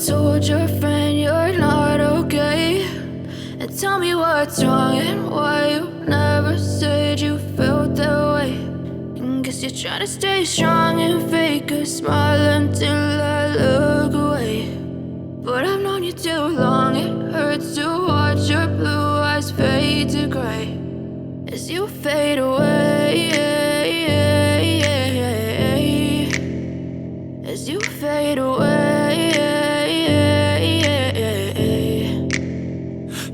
told your friend you're not okay, and tell me what's wrong and why you never said you felt that way. And guess you're trying to stay strong and fake a smile until I look away. But I've known you too long, it hurts to watch your blue eyes fade to gray as you fade away, as you fade away.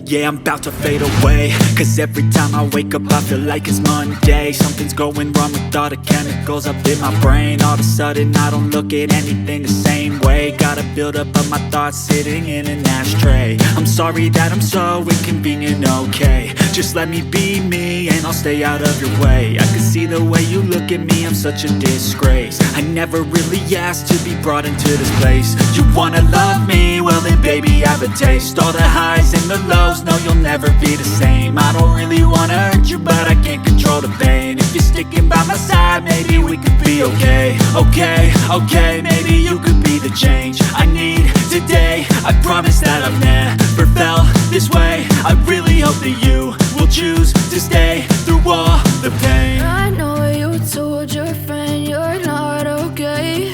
Yeah, I'm about to fade away, cause every time I wake up I feel like it's Monday. Something's going wrong with all the chemicals up in my brain. All of a sudden I don't look at anything the same way. Gotta build up of my thoughts sitting in an ashtray. I'm sorry that I'm so inconvenient, okay. Just let me be me and I'll stay out of your way. I can see the way you look at me, I'm such a disgrace. I never really asked to be brought into this place. You wanna love me? Well then baby I have a taste. All the highs and the lows, no you'll never be the same. I don't really wanna hurt you but I can't control the pain. If you're sticking by my side maybe we could be okay. Okay, maybe you could be the change I need today. I promise that I've never felt this way. I really hope that you will choose to stay through all the pain. I know you told your friend you're not okay,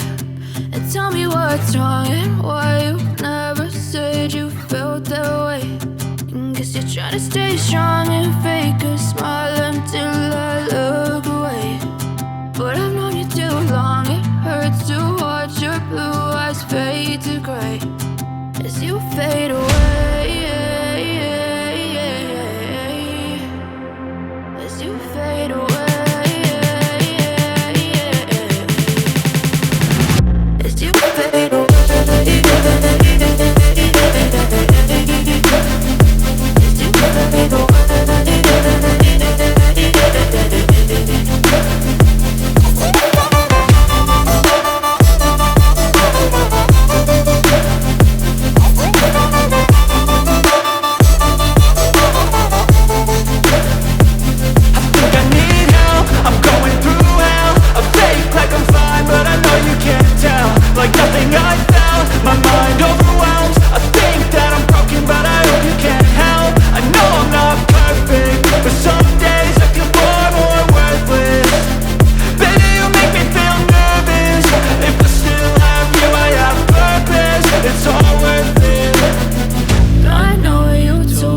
and tell me what's wrong and why you never said you felt that way. And guess you're trying to stay strong and fake a smile until I look away. But I've known you too long, it hurts to watch your blue eyes fade to gray as you fade away.